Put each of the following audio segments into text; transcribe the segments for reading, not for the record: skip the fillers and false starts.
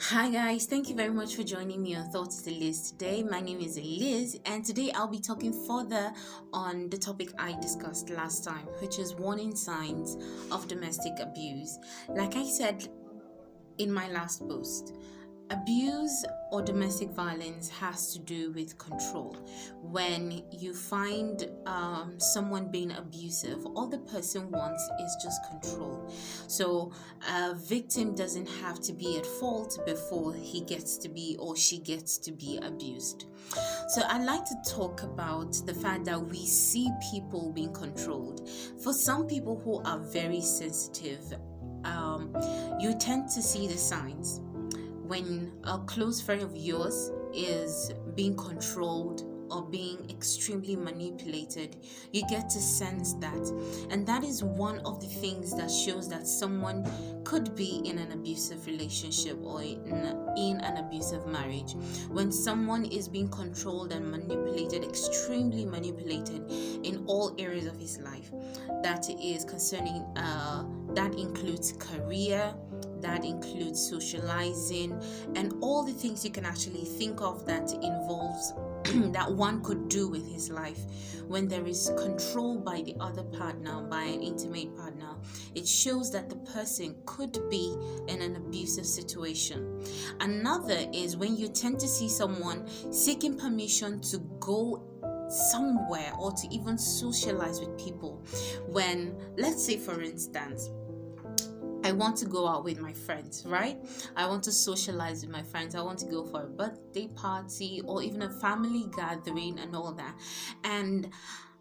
Hi guys, thank you very much for joining me on Thoughts to Liz today. My name is Eliz, and today I'll be talking further on the topic I discussed last time, which is warning signs of domestic abuse. Like I said in my last post, abuse or domestic violence has to do with control. When you find someone being abusive, all the person wants is just control. So a victim doesn't have to be at fault before he gets to be or she gets to be abused. So I'd like to talk about the fact that we see people being controlled. For some people who are very sensitive, you tend to see the signs when a close friend of yours is being controlled or being extremely manipulated. You get to sense that, and that is one of the things that shows that someone could be in an abusive relationship or in an abusive marriage. When someone is being controlled and manipulated, extremely manipulated in all areas of his life, that is concerning that includes career, that includes socializing, and all the things you can actually think of that involves that one could do with his life. When there is control by the other partner, by an intimate partner, it shows that the person could be in an abusive situation. Another is when you tend to see someone seeking permission to go somewhere or to even socialize with people. When, let's say for instance, I want to go out with my friends, right? I want to socialize with my friends. I want to go for a birthday party or even a family gathering and all that. And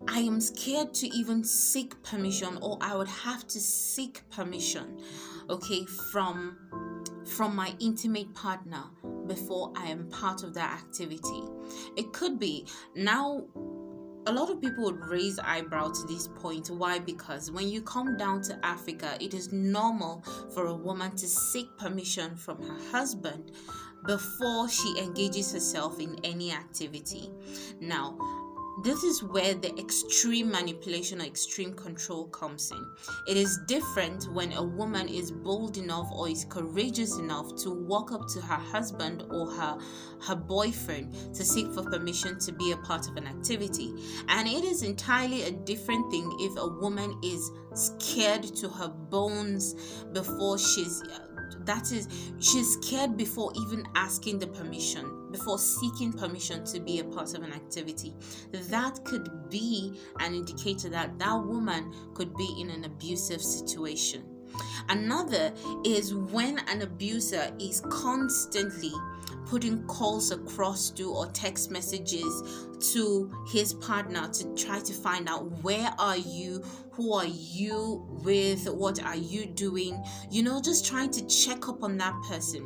I am scared to even seek permission, or I would have to seek permission, okay, from my intimate partner before I am part of that activity. It could be now. A lot of people would raise eyebrow to this point. Why? Because when you come down to Africa, it is normal for a woman to seek permission from her husband before she engages herself in any activity. Now, this is where the extreme manipulation or extreme control comes in. It is different when a woman is bold enough or is courageous enough to walk up to her husband or her boyfriend to seek for permission to be a part of an activity. And it is entirely a different thing if a woman is scared to her bones before she's scared before even asking the permission, before seeking permission to be a part of an activity. That could be an indicator that that woman could be in an abusive situation. Another is when an abuser is constantly putting calls across to or text messages to his partner to try to find out where are you, who are you with, what are you doing, just trying to check up on that person.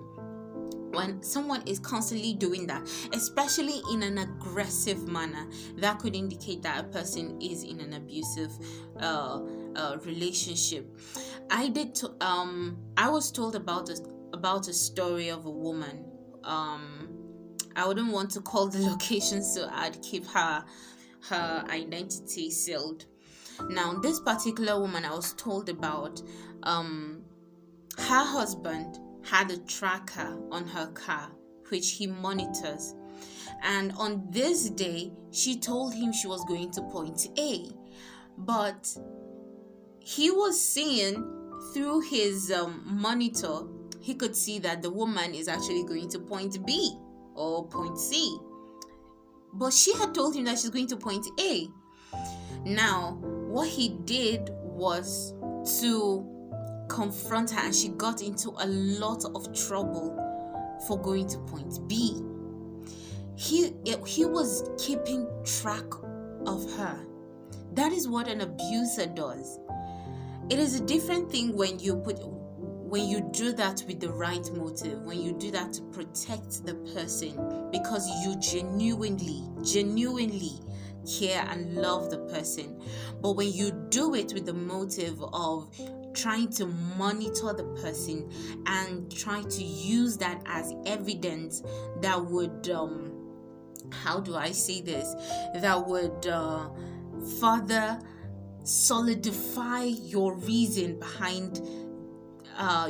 When someone is constantly doing that, especially in an aggressive manner, that could indicate that a person is in an abusive relationship. I was told about a story of a woman. I wouldn't want to call the location, so I'd keep her identity sealed. Now, this particular woman I was told about, her husband had a tracker on her car which he monitors, and on this day she told him she was going to point A, but he was seeing through his monitor, he could see that the woman is actually going to point B or point C, but she had told him that she's going to point A. Now what he did was to confront her, and she got into a lot of trouble for going to point B. He was keeping track of her. That is what an abuser does. It is a different thing when you do that with the right motive, when you do that to protect the person because you genuinely care and love the person. But when you do it with the motive of trying to monitor the person and try to use that as evidence that would how do I say this, that would further solidify your reason behind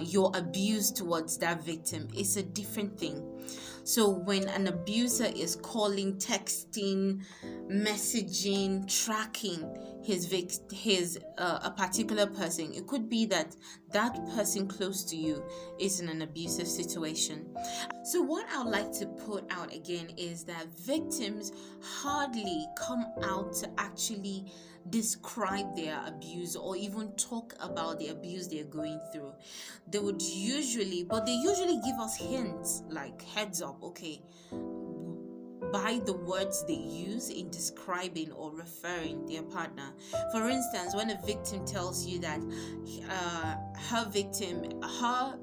your abuse towards that victim is a different thing. So when an abuser is calling, texting, messaging, tracking his a particular person, it could be that that person close to you is in an abusive situation. So what I would like to put out again is that victims hardly come out to actually describe their abuse or even talk about the abuse they're going through. They usually give us hints, like heads up, okay, by the words they use in describing or referring their partner. For instance, when a victim tells you that her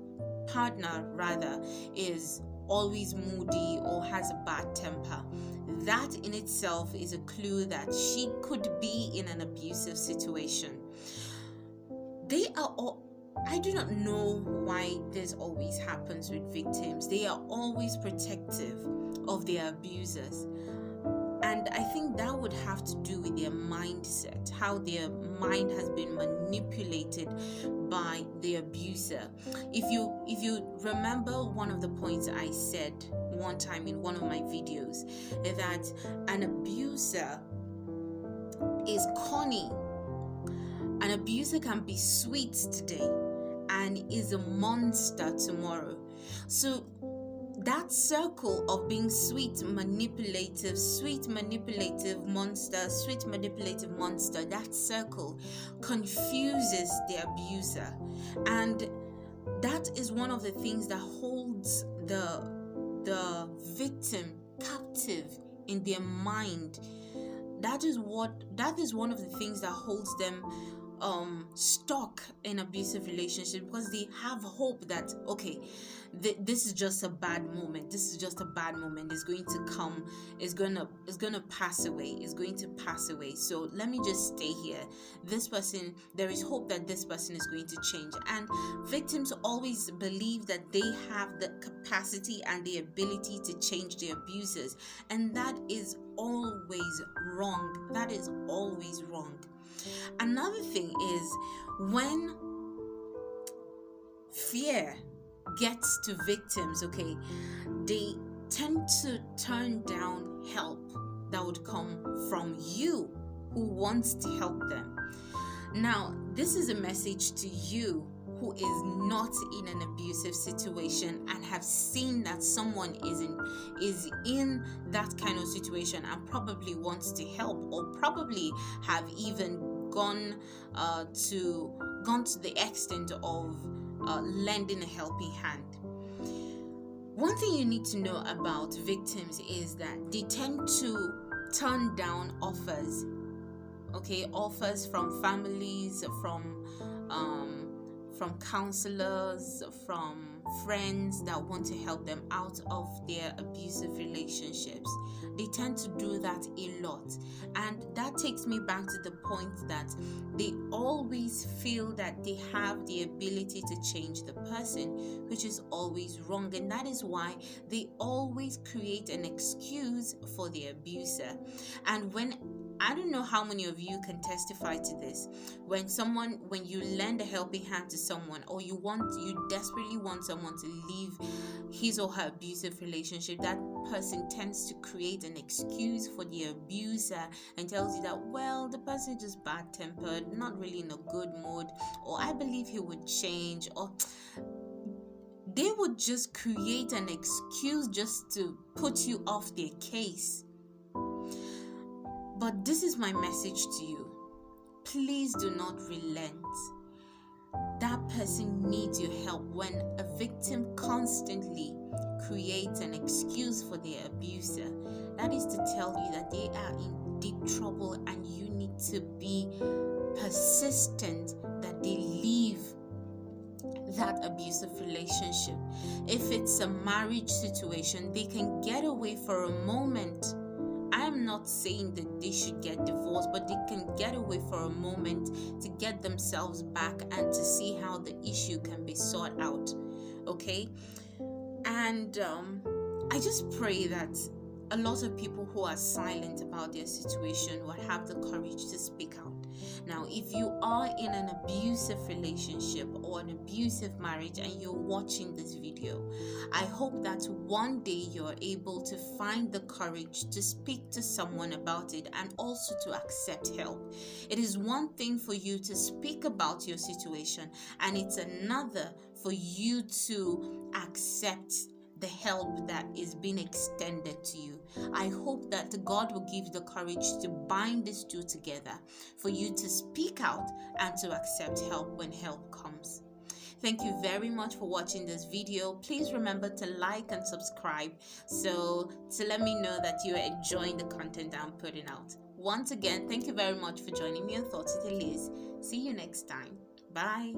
partner rather is always moody or has a bad temper, that in itself is a clue that she could be in an abusive situation. I do not know why this always happens with victims. They are always protective of their abusers. And I think that would have to do with their mindset, how their mind has been manipulated by the abuser. If you remember one of the points I said one time in one of my videos, that an abuser is corny. An abuser can be sweet today and is a monster tomorrow. So that circle of being sweet, manipulative monster, that circle confuses the abuser. And that is one of the things that holds the victim captive in their mind. That is one of the things that holds them stuck in abusive relationship, because they have hope that, okay, this is just a bad moment. It's going to come. It's going to pass away. So let me just stay here. There is hope that this person is going to change. And victims always believe that they have the capacity and the ability to change their abusers. And that is always wrong. Another thing is when fear gets to victims, okay, they tend to turn down help that would come from you who wants to help them. Now, this is a message to you who is not in an abusive situation and have seen that someone is in that kind of situation and probably wants to help, or probably have even gone to the extent of lending a helping hand. One thing you need to know about victims is that they tend to turn down offers from families, from counselors, from friends that want to help them out of their abusive relationships. They tend to do that a lot, and that takes me back to the point that they always feel that they have the ability to change the person, which is always wrong. And that is why they always create an excuse for the abuser. And I don't know how many of you can testify to this. When you lend a helping hand to someone, or you desperately want someone to leave his or her abusive relationship, that person tends to create an excuse for the abuser and tells you that, well, the person is just bad-tempered, not really in a good mood, or I believe he would change, or they would just create an excuse just to put you off their case. But this is my message to you. Please do not relent. That person needs your help. When a victim constantly creates an excuse for their abuser, that is to tell you that they are in deep trouble, and you need to be persistent that they leave that abusive relationship. If it's a marriage situation, they can get away for a moment. I'm not saying that they should get divorced, but they can get away for a moment to get themselves back and to see how the issue can be sought out. Okay? And I just pray that a lot of people who are silent about their situation will have the courage to speak out. Now, if you are in an abusive relationship or an abusive marriage and you're watching this video, I hope that one day you're able to find the courage to speak to someone about it and also to accept help. It is one thing for you to speak about your situation, and it's another for you to accept the help that is being extended to you. I hope that God will give you the courage to bind these two together for you to speak out and to accept help when help comes. Thank you very much for watching this video. Please remember to like and subscribe to let me know that you are enjoying the content I'm putting out. Once again, thank you very much for joining me on Thoughts with Eliz. See you next time. Bye.